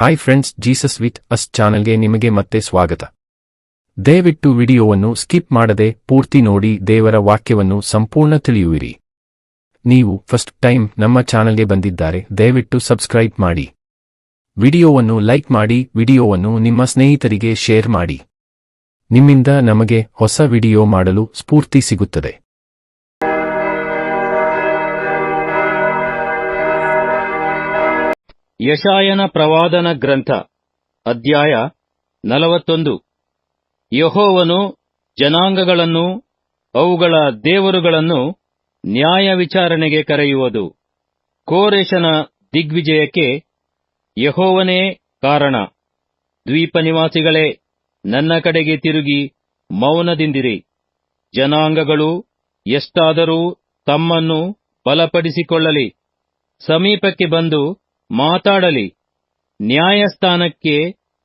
Hi friends, Jesus with us ಚಾನೆಲ್ಗೆ ನಿಮಗೆ ಮತ್ತೆ ಸ್ವಾಗತ. ದಯವಿಟ್ಟು ವಿಡಿಯೋವನ್ನು ಸ್ಕಿಪ್ ಮಾಡದೆ ಪೂರ್ತಿ ನೋಡಿ ದೇವರ ವಾಕ್ಯವನ್ನು ಸಂಪೂರ್ಣ ತಿಳಿಯುವಿರಿ. ನೀವು ಫಸ್ಟ್ ಟೈಮ್ ನಮ್ಮ ಚಾನೆಲ್ಗೆ ಬಂದಿದ್ದಾರೆ, ದಯವಿಟ್ಟು ಸಬ್ಸ್ಕ್ರೈಬ್ ಮಾಡಿ. ವಿಡಿಯೋವನ್ನು ಲೈಕ್ ಮಾಡಿ, ವಿಡಿಯೋವನ್ನು ನಿಮ್ಮ ಸ್ನೇಹಿತರಿಗೆ ಶೇರ್ ಮಾಡಿ. ನಿಮ್ಮಿಂದ ನಮಗೆ ಹೊಸ ವಿಡಿಯೋ ಮಾಡಲು ಸ್ಫೂರ್ತಿ ಸಿಗುತ್ತದೆ. ಯೆಶಾಯನ ಪ್ರವಾದನ ಗ್ರಂಥ ಅಧ್ಯಾಯ 41. ಯೆಹೋವನು ಜನಾಂಗಗಳನ್ನು ಅವುಗಳ ದೇವರುಗಳನ್ನು ನ್ಯಾಯ ವಿಚಾರಣೆಗೆ ಕರೆಯುವುದು. ಕೋರೆಷನ ದಿಗ್ವಿಜಯಕ್ಕೆ ಯೆಹೋವನೇ ಕಾರಣ. ದ್ವೀಪ ನಿವಾಸಿಗಳೇ, ನನ್ನ ಕಡೆಗೆ ತಿರುಗಿ ಮೌನದಿಂದಿರಿ. ಜನಾಂಗಗಳು ಎಷ್ಟಾದರೂ ತಮ್ಮನ್ನು ಬಲಪಡಿಸಿಕೊಳ್ಳಲಿ, ಸಮೀಪಕ್ಕೆ ಬಂದು ಮಾತಾಡಲಿ. ನ್ಯಾಯಸ್ಥಾನಕ್ಕೆ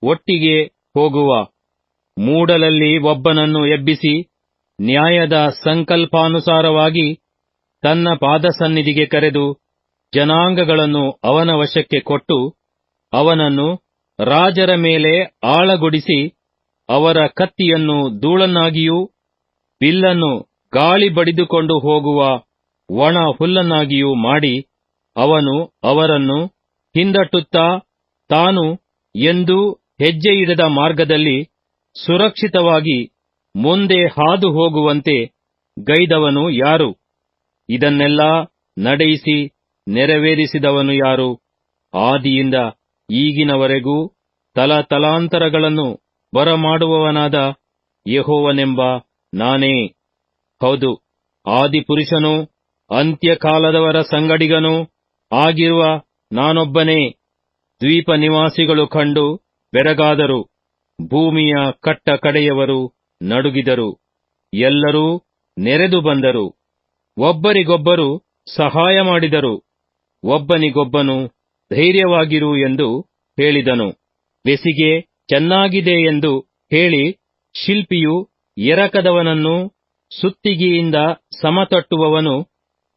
ಒಟ್ಟಿಗೆ ಹೋಗುವ. ಮೂಡಲಲ್ಲಿ ಒಬ್ಬನನ್ನು ಎಬ್ಬಿಸಿ ನ್ಯಾಯದ ಸಂಕಲ್ಪಾನುಸಾರವಾಗಿ ತನ್ನ ಪಾದಸನ್ನಿಧಿಗೆ ಕರೆದು ಜನಾಂಗಗಳನ್ನು ಅವನ ವಶಕ್ಕೆ ಕೊಟ್ಟು ಅವನನ್ನು ರಾಜರ ಮೇಲೆ ಆಳಗೊಡಿಸಿ ಅವರ ಕತ್ತಿಯನ್ನು ಧೂಳನ್ನಾಗಿಯೂ ಬಿಲ್ಲನ್ನು ಗಾಳಿ ಬಡಿದುಕೊಂಡು ಹೋಗುವ ಒಣ ಹುಲ್ಲನ್ನಾಗಿಯೂ ಮಾಡಿ ಅವನು ಅವರನ್ನು ಹಿಂದಟ್ಟುತ್ತಾ ತಾನು ಎಂದೂ ಹೆಜ್ಜೆಯಿಡದ ಮಾರ್ಗದಲ್ಲಿ ಸುರಕ್ಷಿತವಾಗಿ ಮುಂದೆ ಹಾದು ಹೋಗುವಂತೆ ಗೈದವನು ಯಾರು? ಇದನ್ನೆಲ್ಲ ನಡೆಯಿಸಿ ನೆರವೇರಿಸಿದವನು ಯಾರು? ಆದಿಯಿಂದ ಈಗಿನವರೆಗೂ ತಲತಲಾಂತರಗಳನ್ನು ಬರಮಾಡುವವನಾದ ಯೆಹೋವನೆಂಬ ನಾನೇ. ಹೌದು, ಆದಿಪುರುಷನೂ ಅಂತ್ಯಕಾಲದವರ ಸಂಗಡಿಗನೂ ಆಗಿರುವ ನಾನೊಬ್ಬನೇ. ದ್ವೀಪ ನಿವಾಸಿಗಳು ಕಂಡು ಬೆರಗಾದರು, ಭೂಮಿಯ ಕಟ್ಟ ಕಡೆಯವರು ನಡುಗಿದರು. ಎಲ್ಲರೂ ನೆರೆದು ಬಂದರು, ಒಬ್ಬರಿಗೊಬ್ಬರು ಸಹಾಯ ಮಾಡಿದರು. ಒಬ್ಬನಿಗೊಬ್ಬನು ಧೈರ್ಯವಾಗಿರು ಎಂದು ಹೇಳಿದನು. ಬೆಸಿಗೆ ಚೆನ್ನಾಗಿದೆ ಎಂದು ಹೇಳಿ ಶಿಲ್ಪಿಯು ಎರಕದವನನ್ನು ಸುತ್ತಿಗೆಯಿಂದ ಸಮತಟ್ಟುವವನು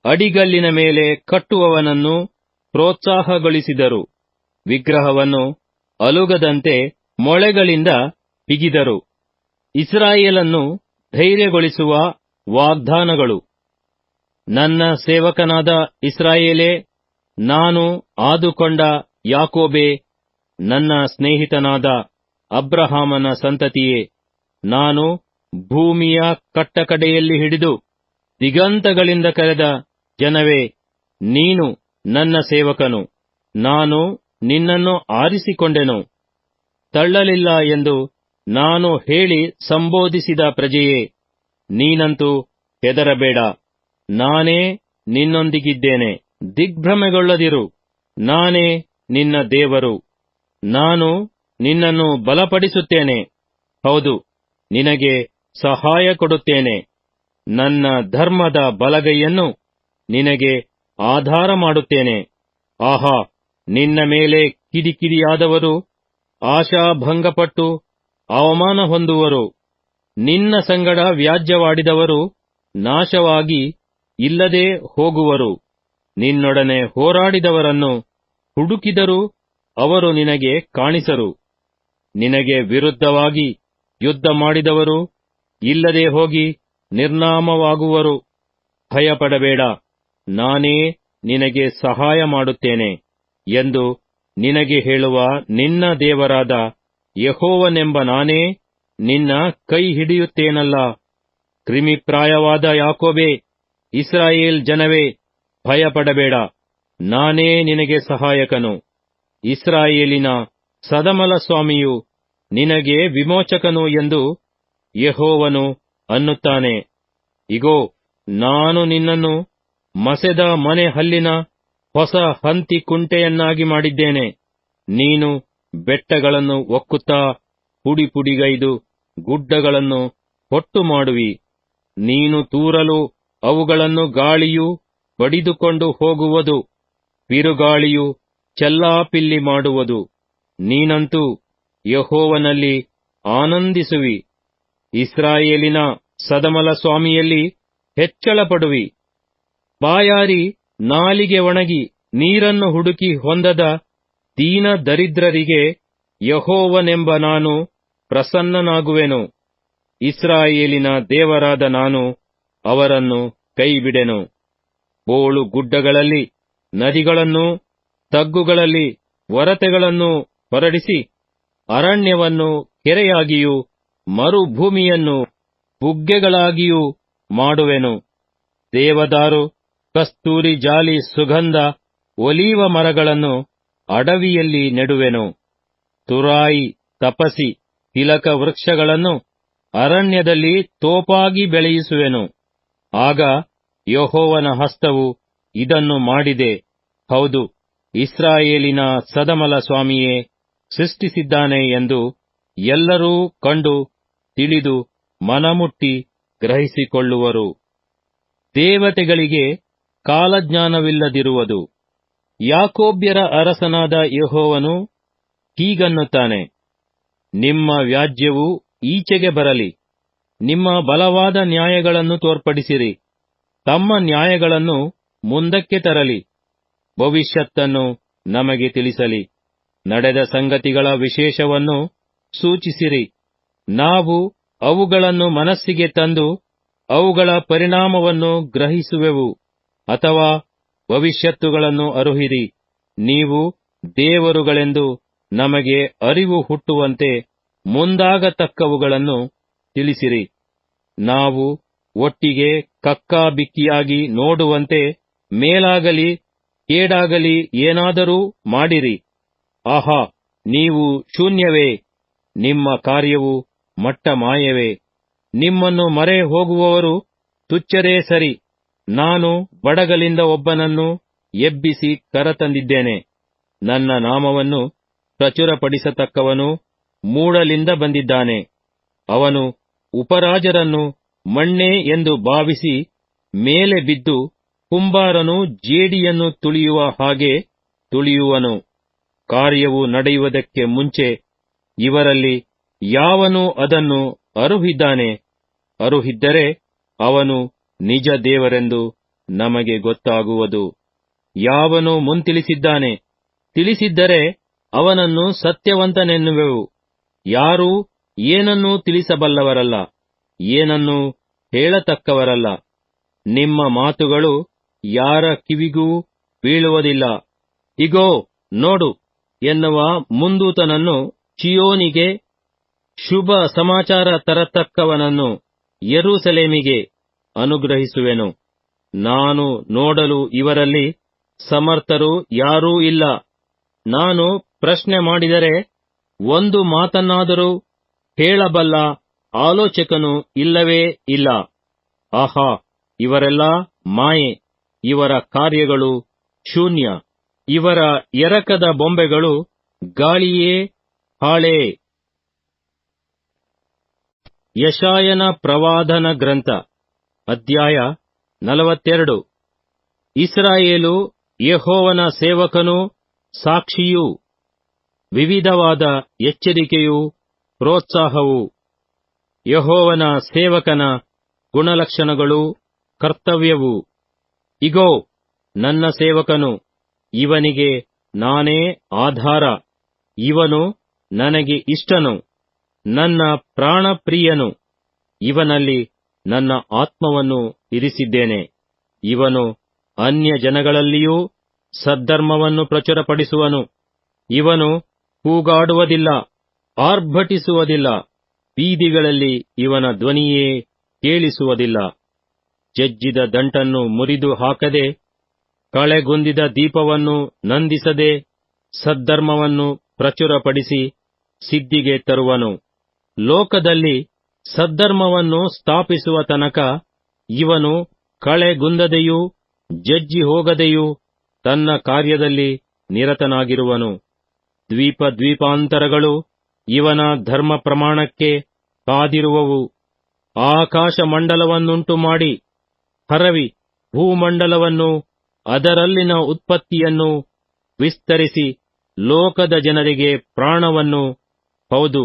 ಅಡಿಗಲ್ಲಿನ ಮೇಲೆ ಕಟ್ಟುವವನನ್ನು ಪ್ರೋತ್ಸಾಹಗೊಳಿಸಿದರು. ವಿಗ್ರಹವನ್ನು ಅಲುಗದಂತೆ ಮೊಳೆಗಳಿಂದ ಬಿಗಿದರು. ಇಸ್ರಾಯೇಲನ್ನು ಧೈರ್ಯಗೊಳಿಸುವ ವಾಗ್ದಾನಗಳು. ನನ್ನ ಸೇವಕನಾದ ಇಸ್ರಾಯೇಲೇ, ನಾನು ಆದುಕೊಂಡ ಯಾಕೋಬೇ, ನನ್ನ ಸ್ನೇಹಿತನಾದ ಅಬ್ರಹಾಮನ ಸಂತತಿಯೇ, ನಾನು ಭೂಮಿಯ ಕಟ್ಟಕಡೆಯಲ್ಲಿ ಹಿಡಿದು ದಿಗಂತಗಳಿಂದ ಕರೆದ ಜನವೇ, ನೀನು ನನ್ನ ಸೇವಕನು. ನಾನು ನಿನ್ನನ್ನು ಆರಿಸಿಕೊಂಡೆನು. ತಳ್ಳಲಿಲ್ಲ ಎಂದು ನಾನು ಹೇಳಿ ಸಂಬೋಧಿಸಿದ ಪ್ರಜೆಯೇ, ನೀನಂತೂ ಹೆದರಬೇಡ. ನಾನೇ ನಿನ್ನೊಂದಿಗಿದ್ದೇನೆ. ದಿಗ್ಭ್ರಮೆಗೊಳ್ಳದಿರು, ನಾನೇ ನಿನ್ನ ದೇವರು. ನಾನು ನಿನ್ನನ್ನು ಬಲಪಡಿಸುತ್ತೇನೆ. ಹೌದು, ನಿನಗೆ ಸಹಾಯ ಕೊಡುತ್ತೇನೆ. ನನ್ನ ಧರ್ಮದ ಬಲಗೈಯನ್ನು ನಿನಗೆ ಆಧಾರ ಮಾಡುತ್ತೇನೆ. ಆಹಾ, ನಿನ್ನ ಮೇಲೆ ಕಿಡಿಕಿಡಿಯಾದವರು ಆಶಾಭಂಗಪಟ್ಟು ಅವಮಾನ ಹೊಂದುವರು. ನಿನ್ನ ಸಂಗಡ ವ್ಯಾಜ್ಯವಾಡಿದವರು ನಾಶವಾಗಿ ಇಲ್ಲದೆ ಹೋಗುವರು. ನಿನ್ನೊಡನೆ ಹೋರಾಡಿದವರನ್ನು ಹುಡುಕಿದರೂ ಅವರು ನಿನಗೆ ಕಾಣಿಸರು. ನಿನಗೆ ವಿರುದ್ಧವಾಗಿ ಯುದ್ಧ ಮಾಡಿದವರು ಇಲ್ಲದೆ ಹೋಗಿ ನಿರ್ನಾಮವಾಗುವರು. ಭಯಪಡಬೇಡ, ನಾನೇ ನಿನಗೆ ಸಹಾಯ ಮಾಡುತ್ತೇನೆ ಎಂದು ನಿನಗೆ ಹೇಳುವ ನಿನ್ನ ದೇವರಾದ ಯೆಹೋವನೆಂಬ ನಾನೇ ನಿನ್ನ ಕೈ ಹಿಡಿಯುತ್ತೇನಲ್ಲ. ಕ್ರಿಮಿಪ್ರಾಯವಾದ ಯಾಕೋಬೇ, ಇಸ್ರಾಯೇಲ್ ಜನವೇ, ಭಯಪಡಬೇಡ, ನಾನೇ ನಿನಗೆ ಸಹಾಯಕನು. ಇಸ್ರಾಯೇಲಿನ ಸದಮಲ ಸ್ವಾಮಿಯು ನಿನಗೆ ವಿಮೋಚಕನು ಎಂದು ಯೆಹೋವನು ಅನ್ನುತ್ತಾನೆ. ಇಗೋ, ನಾನು ನಿನ್ನನ್ನು ಮಸೆದ ಮನೆ ಹಲ್ಲಿನ ಹೊಸ ಹಂತಿ ಕುಂಟೆಯನ್ನಾಗಿ ಮಾಡಿದ್ದೇನೆ. ನೀನು ಬೆಟ್ಟಗಳನ್ನು ಒಕ್ಕುತ್ತಾ ಪುಡಿಪುಡಿಗೈದು ಗುಡ್ಡಗಳನ್ನು ಹೊಟ್ಟು ಮಾಡುವಿ. ನೀನು ತೂರಲು ಅವುಗಳನ್ನು ಗಾಳಿಯು ಬಡಿದುಕೊಂಡು ಹೋಗುವುದು, ಬಿರುಗಾಳಿಯು ಚೆಲ್ಲಾಪಿಲ್ಲಿ ಮಾಡುವುದು. ನೀನಂತೂ ಯೆಹೋವನಲ್ಲಿ ಆನಂದಿಸುವಿ. ಇಸ್ರಾಯೇಲಿನ ಸದಮಲ ಸ್ವಾಮಿಯಲ್ಲಿ ಹೆಚ್ಚಳಪಡುವಿ. ಬಾಯಾರಿ ನಾಲಿಗೆ ಒಣಗಿ ನೀರನ್ನು ಹುಡುಕಿ ಹೊಂದದ ದೀನ ದರಿದ್ರರಿಗೆ ಯೆಹೋವನೆಂಬ ನಾನು ಪ್ರಸನ್ನನಾಗುವೆನು. ಇಸ್ರಾಯೇಲಿನ ದೇವರಾದ ನಾನು ಅವರನ್ನು ಕೈಬಿಡೆನು. ಬೋಳು ಗುಡ್ಡಗಳಲ್ಲಿ ನದಿಗಳನ್ನೂ ತಗ್ಗುಗಳಲ್ಲಿ ಒರತೆಗಳನ್ನು ಹೊರಡಿಸಿ ಅರಣ್ಯವನ್ನು ಕೆರೆಯಾಗಿಯೂ ಮರುಭೂಮಿಯನ್ನು ಬುಗ್ಗೆಗಳಾಗಿಯೂ ಮಾಡುವೆನು. ದೇವದಾರು, ಕಸ್ತೂರಿ ಜಾಲಿ, ಸುಗಂಧ, ಒಲೀವ ಮರಗಳನ್ನು ಅಡವಿಯಲ್ಲಿ ನೆಡುವೆನು. ತುರಾಯಿ, ತಪಸಿ, ತಿಲಕ ವೃಕ್ಷಗಳನ್ನು ಅರಣ್ಯದಲ್ಲಿ ತೋಪಾಗಿ ಬೆಳೆಯಿಸುವೆನು. ಆಗ ಯೆಹೋವನ ಹಸ್ತವು ಇದನ್ನು ಮಾಡಿದೆ, ಹೌದು, ಇಸ್ರಾಯೇಲಿನ ಸದಮಲ ಸ್ವಾಮಿಯೇ ಸೃಷ್ಟಿಸಿದ್ದಾನೆ ಎಂದು ಎಲ್ಲರೂ ಕಂಡು ತಿಳಿದು ಮನಮುಟ್ಟಿ ಗ್ರಹಿಸಿಕೊಳ್ಳುವರು. ದೇವತೆಗಳಿಗೆ ಕಾಲಜ್ಞಾನವಿಲ್ಲದಿರುವುದು. ಯಾಕೋಬ್ಯರ ಅರಸನಾದ ಯೆಹೋವನು ಹೀಗನ್ನುತ್ತಾನೆ, ನಿಮ್ಮ ವ್ಯಾಜ್ಯವು ಈಚೆಗೆ ಬರಲಿ, ನಿಮ್ಮ ಬಲವಾದ ನ್ಯಾಯಗಳನ್ನು ತೋರ್ಪಡಿಸಿರಿ. ತಮ್ಮ ನ್ಯಾಯಗಳನ್ನು ಮುಂದಕ್ಕೆ ತರಲಿ, ಭವಿಷ್ಯತ್ತನ್ನು ನಮಗೆ ತಿಳಿಸಲಿ. ನಡೆದ ಸಂಗತಿಗಳ ವಿಶೇಷವನ್ನು ಸೂಚಿಸಿರಿ. ನಾವು ಅವುಗಳನ್ನು ಮನಸ್ಸಿಗೆ ತಂದು ಅವುಗಳ ಪರಿಣಾಮವನ್ನು ಗ್ರಹಿಸುವೆವು. ಅಥವಾ ಭವಿಷ್ಯತ್ತುಗಳನ್ನು ಅರುಹಿರಿ. ನೀವು ದೇವರುಗಳೆಂದು ನಮಗೆ ಅರಿವು ಹುಟ್ಟುವಂತೆ ಮುಂದಾಗತಕ್ಕವುಗಳನ್ನು ತಿಳಿಸಿರಿ. ನಾವು ಒಟ್ಟಿಗೆ ಕಕ್ಕಾಬಿಕ್ಕಿಯಾಗಿ ನೋಡುವಂತೆ ಮೇಲಾಗಲಿ ಕೇಡಾಗಲಿ ಏನಾದರೂ ಮಾಡಿರಿ. ಆಹಾ, ನೀವು ಶೂನ್ಯವೇ, ನಿಮ್ಮ ಕಾರ್ಯವು ಮಟ್ಟ ಮಾಯವೇ. ನಿಮ್ಮನ್ನು ಮರೆ ಹೋಗುವವರು ತುಚ್ಛರೇ ಸರಿ. ನಾನು ಬಡಗಲಿಂದ ಒಬ್ಬನನ್ನು ಎಬ್ಬಿಸಿ ಕರತಂದಿದ್ದೇನೆ. ನನ್ನ ನಾಮವನ್ನು ಪ್ರಚುರಪಡಿಸತಕ್ಕವನು ಮೂಡಲಿಂದ ಬಂದಿದ್ದಾನೆ. ಅವನು ಉಪರಾಜರನ್ನು ಮಣ್ಣೇ ಎಂದು ಭಾವಿಸಿ ಮೇಲೆ ಬಿದ್ದು ಕುಂಬಾರನು ಜೇಡಿಯನ್ನು ತುಳಿಯುವ ಹಾಗೆ ತುಳಿಯುವನು. ಕಾರ್ಯವು ನಡೆಯುವುದಕ್ಕೆ ಮುಂಚೆ ಇವರಲ್ಲಿ ಯಾವನು ಅದನ್ನು ಅರುಹಿದ್ದಾನೆ? ಅರುಹಿದ್ದರೆ ಅವನು ನಿಜ ದೇವರೆಂದು ನಮಗೆ ಗೊತ್ತಾಗುವುದು. ಯಾವನು ಮುಂತಿಳಿಸಿದ್ದಾನೆ? ತಿಳಿಸಿದ್ದರೆ ಅವನನ್ನು ಸತ್ಯವಂತನೆನ್ನುವೆವು. ಯಾರೂ ಏನನ್ನೂ ತಿಳಿಸಬಲ್ಲವರಲ್ಲ, ಏನನ್ನೂ ಹೇಳತಕ್ಕವರಲ್ಲ. ನಿಮ್ಮ ಮಾತುಗಳು ಯಾರ ಕಿವಿಗೂ ಬೀಳುವುದಿಲ್ಲ. ಇಗೋ, ನೋಡು ಎನ್ನುವ ಮುಂದೂತನನ್ನು, ಚೀಯೋನಿಗೆ ಶುಭ ಸಮಾಚಾರ ತರತಕ್ಕವನನ್ನು ಯೆರೂಸಲೇಮಿಗೆ ಅನುಗ್ರಹಿಸುವೆನು. ನಾನು ನೋಡಲು ಇವರಲ್ಲಿ ಸಮರ್ಥರು ಯಾರೂ ಇಲ್ಲ. ನಾನು ಪ್ರಶ್ನೆ ಮಾಡಿದರೆ ಒಂದು ಮಾತನ್ನಾದರೂ ಹೇಳಬಲ್ಲ ಆಲೋಚಕನು ಇಲ್ಲವೇ ಇಲ್ಲ. ಆಹಾ, ಇವರೆಲ್ಲ ಮಾಯೆ, ಇವರ ಕಾರ್ಯಗಳು ಶೂನ್ಯ. ಇವರ ಎರಕದ ಬೊಂಬೆಗಳು ಗಾಳಿಯೇ, ಹಾಳೇ. ಯೆಶಾಯನ ಪ್ರವಾದನ ಗ್ರಂಥ, ಅಧ್ಯಾಯ 42. ಇಸ್ರಾಯೇಲು ಯೆಹೋವನ ಸೇವಕನೂ ಸಾಕ್ಷಿಯೂ, ವಿವಿಧವಾದ ಎಚ್ಚರಿಕೆಯೂ ಪ್ರೋತ್ಸಾಹವೂ. ಯೆಹೋವನ ಸೇವಕನ ಗುಣಲಕ್ಷಣಗಳು, ಕರ್ತವ್ಯವು. ಇಗೋ, ನನ್ನ ಸೇವಕನು, ಇವನಿಗೆ ನಾನೇ ಆಧಾರ. ಇವನು ನನಗೆ ಇಷ್ಟನು, ನನ್ನ ಪ್ರಾಣಪ್ರಿಯನು. ಇವನಲ್ಲಿ ನನ್ನ ಆತ್ಮವನ್ನು ಇರಿಸಿದ್ದೇನೆ. ಇವನು ಅನ್ಯ ಜನಗಳಲ್ಲಿಯೂ ಸದ್ಧರ್ಮವನ್ನು ಪ್ರಚುರಪಡಿಸುವನು. ಇವನು ಕೂಗಾಡುವುದಿಲ್ಲ, ಆರ್ಭಟಿಸುವುದಿಲ್ಲ. ಬೀದಿಗಳಲ್ಲಿ ಇವನ ಧ್ವನಿಯೇ ಕೇಳಿಸುವುದಿಲ್ಲ. ಜಜ್ಜಿದ ದಂಟನ್ನು ಮುರಿದು ಹಾಕದೆ, ಕಳೆಗುಂದಿದ ದೀಪವನ್ನು ನಂದಿಸದೆ, ಸದ್ಧರ್ಮವನ್ನು ಪ್ರಚುರಪಡಿಸಿ ಸಿದ್ಧಿಗೆ ತರುವನು. ಲೋಕದಲ್ಲಿ ಸದ್ಧರ್ಮವನ್ನು ಸ್ಥಾಪಿಸುವ ತನಕ ಇವನು ಕಳೆಗುಂದದೆಯೂ ಜಜ್ಜಿ ಹೋಗದೆಯೂ ತನ್ನ ಕಾರ್ಯದಲ್ಲಿ ನಿರತನಾಗಿರುವನು. ದ್ವೀಪಾಂತರಗಳು ಇವನ ಧರ್ಮ ಪ್ರಮಾಣಕ್ಕೆ ಕಾದಿರುವವು. ಆಕಾಶ ಮಂಡಲವನ್ನುಂಟು ಮಾಡಿ ಹರವಿ ಭೂಮಂಡಲವನ್ನು ಅದರಲ್ಲಿನ ಉತ್ಪತ್ತಿಯನ್ನು ವಿಸ್ತರಿಸಿ ಲೋಕದ ಜನರಿಗೆ ಪ್ರಾಣವನ್ನು, ಹೌದು,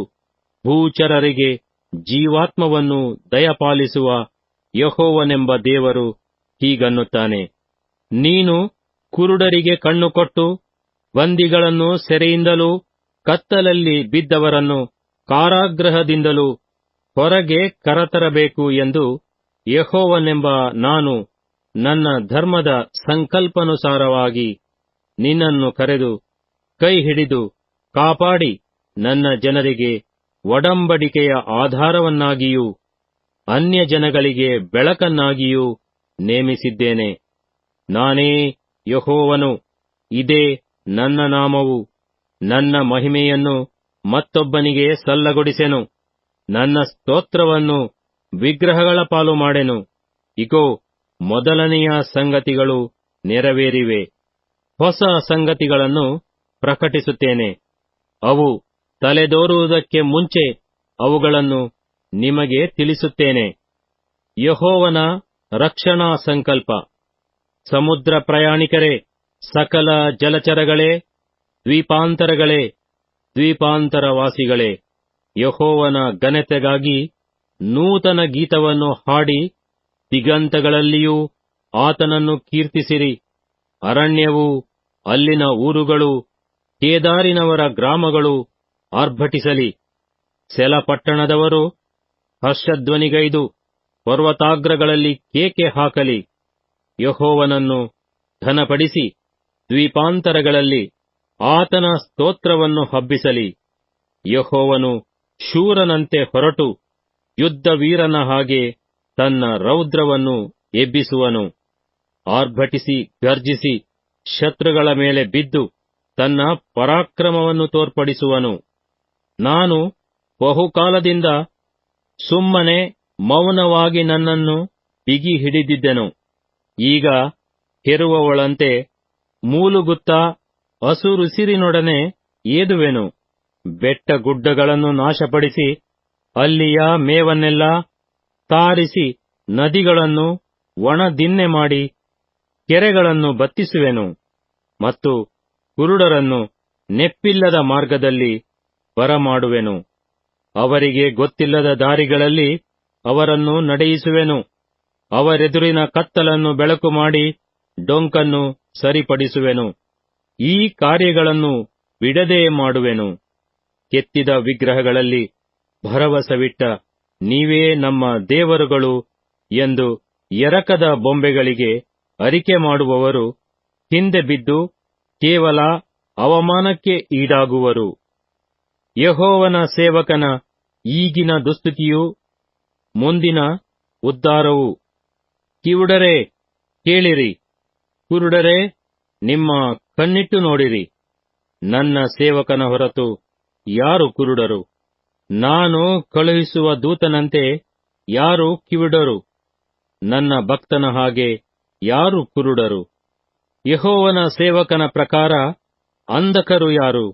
ಭೂಚರರಿಗೆ ಜೀವಾತ್ಮವನ್ನು ದಯಪಾಲಿಸುವ ಯೆಹೋವನೆಂಬ ದೇವರು ಹೀಗನ್ನುತ್ತಾನೆ. ನೀನು ಕುರುಡರಿಗೆ ಕಣ್ಣು ಕೊಟ್ಟು ಬಂದಿಗಳನ್ನು ಸೆರೆಯಿಂದಲೂ ಕತ್ತಲಲ್ಲಿ ಬಿದ್ದವರನ್ನು ಕಾರಾಗೃಹದಿಂದಲೂ ಹೊರಗೆ ಕರತರಬೇಕು ಎಂದು ಯೆಹೋವನೆಂಬ ನಾನು ನನ್ನ ಧರ್ಮದ ಸಂಕಲ್ಪನುಸಾರವಾಗಿ ನಿನ್ನನ್ನು ಕರೆದು ಕೈ ಹಿಡಿದು ಕಾಪಾಡಿ ನನ್ನ ಜನರಿಗೆ ಒಡಂಬಡಿಕೆಯ ಆಧಾರವನ್ನಾಗಿಯೂ ಅನ್ಯಜನಗಳಿಗೆ ಬೆಳಕನ್ನಾಗಿಯೂ ನೇಮಿಸಿದ್ದೇನೆ. ನಾನೇ ಯೆಹೋವನು, ಇದೇ ನನ್ನ ನಾಮವು. ನನ್ನ ಮಹಿಮೆಯನ್ನು ಮತ್ತೊಬ್ಬನಿಗೆ ಸಲ್ಲಗೊಡಿಸೆನು, ನನ್ನ ಸ್ತೋತ್ರವನ್ನು ವಿಗ್ರಹಗಳ ಪಾಲು ಮಾಡೆನು. ಇಗೋ, ಮೊದಲನೆಯ ಸಂಗತಿಗಳು ನೆರವೇರಿವೆ, ಹೊಸ ಸಂಗತಿಗಳನ್ನು ಪ್ರಕಟಿಸುತ್ತೇನೆ. ಅವು ತಲೆದೋರುವುದಕ್ಕೆ ಮುಂಚೆ ಅವುಗಳನ್ನು ನಿಮಗೆ ತಿಳಿಸುತ್ತೇನೆ. ಯೆಹೋವನ ರಕ್ಷಣಾ ಸಂಕಲ್ಪ. ಸಮುದ್ರ ಪ್ರಯಾಣಿಕರೇ, ಸಕಲ ಜಲಚರಗಳೇ, ದ್ವೀಪಾಂತರಗಳೇ, ದ್ವೀಪಾಂತರವಾಸಿಗಳೇ, ಯೆಹೋವನ ಘನತೆಗಾಗಿ ನೂತನ ಗೀತವನ್ನು ಹಾಡಿ ದಿಗಂತಗಳಲ್ಲಿಯೂ ಆತನನ್ನು ಕೀರ್ತಿಸಿರಿ. ಅರಣ್ಯವೂ ಅಲ್ಲಿನ ಊರುಗಳು, ಕೇದಾರಿನವರ ಗ್ರಾಮಗಳು ಆರ್ಭಟಿಸಲಿ. ಸೆಲ ಪಟ್ಟಣದವರು ಹರ್ಷಧ್ವನಿಗೈದು ಪರ್ವತಾಗ್ರಗಳಲ್ಲಿ ಕೇಕೆ ಹಾಕಲಿ. ಯೆಹೋವನನ್ನು ಘನಪಡಿಸಿ ದ್ವೀಪಾಂತರಗಳಲ್ಲಿ ಆತನ ಸ್ತೋತ್ರವನ್ನು ಹಬ್ಬಿಸಲಿ. ಯೆಹೋವನು ಶೂರನಂತೆ ಹೊರಟು ಯುದ್ಧವೀರನ ಹಾಗೆ ತನ್ನ ರೌದ್ರವನ್ನು ಎಬ್ಬಿಸುವನು. ಆರ್ಭಟಿಸಿ ಗರ್ಜಿಸಿ ಶತ್ರುಗಳ ಮೇಲೆ ಬಿದ್ದು ತನ್ನ ಪರಾಕ್ರಮವನ್ನು ತೋರ್ಪಡಿಸುವನು. ನಾನು ಬಹುಕಾಲದಿಂದ ಸುಮ್ಮನೆ ಮೌನವಾಗಿ ನನ್ನನ್ನು ಬಿಗಿ ಹಿಡಿದಿದ್ದೆನು. ಈಗ ಹೆರುವವಳಂತೆ ಮೂಲುಗುತ್ತಾ ಹಸುರುಸಿರಿನೊಡನೆ ಏದುವೆನು. ಬೆಟ್ಟ ಗುಡ್ಡಗಳನ್ನು ನಾಶಪಡಿಸಿ ಅಲ್ಲಿಯ ಮೇವನ್ನೆಲ್ಲ ತಾರಿಸಿ ನದಿಗಳನ್ನು ಒಣದಿನ್ನೆ ಮಾಡಿ ಕೆರೆಗಳನ್ನು ಬತ್ತಿಸುವೆನು. ಮತ್ತು ಕುರುಡರನ್ನು ನೆಪ್ಪಿಲ್ಲದ ಮಾರ್ಗದಲ್ಲಿ ಬರಮಾಡುವೆನು. ಅವರಿಗೆ ಗೊತ್ತಿಲ್ಲದ ದಾರಿಗಳಲ್ಲಿ ಅವರನ್ನು ನಡೆಯಿಸುವೆನು. ಅವರೆದುರಿನ ಕತ್ತಲನ್ನು ಬೆಳಕು ಮಾಡಿ ಡೊಂಕನ್ನು ಸರಿಪಡಿಸುವೆನು. ಈ ಕಾರ್ಯಗಳನ್ನು ಬಿಡದೆ ಮಾಡುವೆನು. ಕೆತ್ತಿದ ವಿಗ್ರಹಗಳಲ್ಲಿ ಭರವಸವಿಟ್ಟ ನೀವೇ ನಮ್ಮ ದೇವರುಗಳು ಎಂದು ಎರಕದ ಬೊಂಬೆಗಳಿಗೆ ಅರಿಕೆ ಮಾಡುವವರು ಹಿಂದೆ ಬಿದ್ದು ಕೇವಲ ಅವಮಾನಕ್ಕೆ ಈಡಾಗುವರು. ಯೆಹೋವನ ಸೇವಕನ ಈಗಿನ ದುಸ್ಥಿತಿಯೂ ಮುಂದಿನ ಉದ್ಧಾರವೂ. ಕಿವುಡರೇ, ಕೇಳಿರಿ, ಕುರುಡರೇ, ನಿಮ್ಮ ಕಣ್ಣಿಟ್ಟು ನೋಡಿರಿ. ನನ್ನ ಸೇವಕನ ಹೊರತು ಯಾರು ಕುರುಡರು? ನಾನು ಕಳುಹಿಸುವ ದೂತನಂತೆ ಯಾರು ಕಿವುಡರು? ನನ್ನ ಭಕ್ತನ ಹಾಗೆ ಯಾರು ಕುರುಡರು? ಯೆಹೋವನ ಸೇವಕನ ಪ್ರಕಾರ ಅಂಧಕರು ಯಾರು?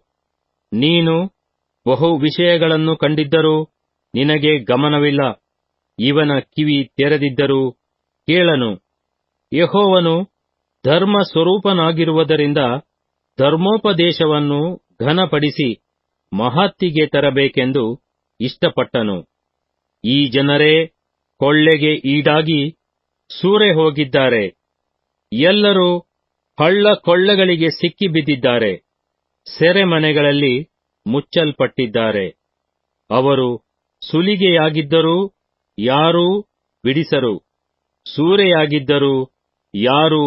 ನೀನು ಬಹು ವಿಷಯಗಳನ್ನು ಕಂಡಿದ್ದರೂ ನಿನಗೆ ಗಮನವಿಲ್ಲ. ಇವನ ಕಿವಿ ತೆರೆದಿದ್ದರೂ ಕೇಳನು. ಯೆಹೋವನು ಧರ್ಮ ಸ್ವರೂಪನಾಗಿರುವುದರಿಂದ ಧರ್ಮೋಪದೇಶವನ್ನು ಘನಪಡಿಸಿ ಮಹತ್ತಿಗೆ ತರಬೇಕೆಂದು ಇಷ್ಟಪಟ್ಟನು. ಈ ಜನರೇ ಕೊಳ್ಳೆಗೆ ಈಡಾಗಿ ಸೂರೆ ಹೋಗಿದ್ದಾರೆ. ಎಲ್ಲರೂ ಹಳ್ಳ ಕೊಳ್ಳಗಳಿಗೆ ಸಿಕ್ಕಿಬಿದ್ದಿದ್ದಾರೆ. ಸೆರೆಮನೆಗಳಲ್ಲಿ ಮುಚ್ಚಲ್ಪಟ್ಟಿದ್ದಾರೆ. ಅವರು ಸುಲಿಗೆಯಾಗಿದ್ದರೂ ಯಾರೂ ಬಿಡಿಸರು, ಸೂರೆಯಾಗಿದ್ದರೂ ಯಾರೂ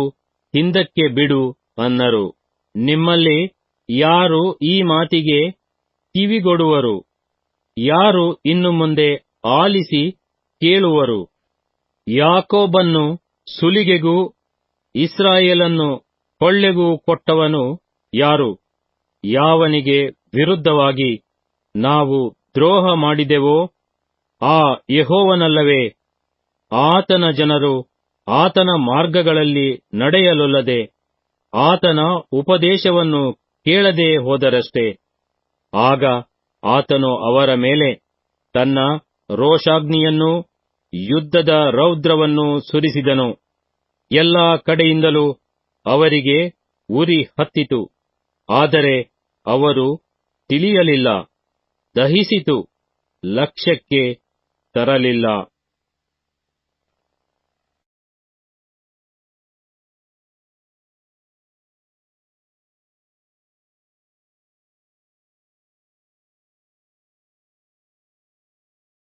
ಹಿಂದಕ್ಕೆ ಬಿಡು ಅನ್ನರು. ನಿಮ್ಮಲ್ಲಿ ಯಾರು ಈ ಮಾತಿಗೆ ಕಿವಿಗೊಡುವರು? ಯಾರು ಇನ್ನು ಮುಂದೆ ಆಲಿಸಿ ಕೇಳುವರು? ಯಾಕೋಬನ್ನು ಸುಲಿಗೆಗೂ ಇಸ್ರಾಯೇಲನ್ನು ಕೊಳ್ಳೆಗೂ ಕೊಟ್ಟವನು ಯಾರು? ಯಾವನಿಗೆ ವಿರುದ್ಧವಾಗಿ ನಾವು ದ್ರೋಹ ಮಾಡಿದೆವೋ ಆ ಯೆಹೋವನಲ್ಲವೇ? ಆತನ ಜನರು ಆತನ ಮಾರ್ಗಗಳಲ್ಲಿ ನಡೆಯಲೊಲ್ಲದೆ ಆತನ ಉಪದೇಶವನ್ನು ಕೇಳದೆ ಹೋದರಷ್ಟೇ. ಆಗ ಆತನು ಅವರ ಮೇಲೆ ತನ್ನ ರೋಷಾಗ್ನಿಯನ್ನೂ ಯುದ್ಧದ ರೌದ್ರವನ್ನು ಸುರಿಸಿದನು. ಎಲ್ಲಾ ಕಡೆಯಿಂದಲೂ ಅವರಿಗೆ ಉರಿ ಹತ್ತಿತು, ಆದರೆ ಅವರು ತಿಳಿಯಲಿಲ್ಲ. ದಹಿಸಿತು, ಲಕ್ಷ್ಯಕ್ಕೆ ತರಲಿಲ್ಲ.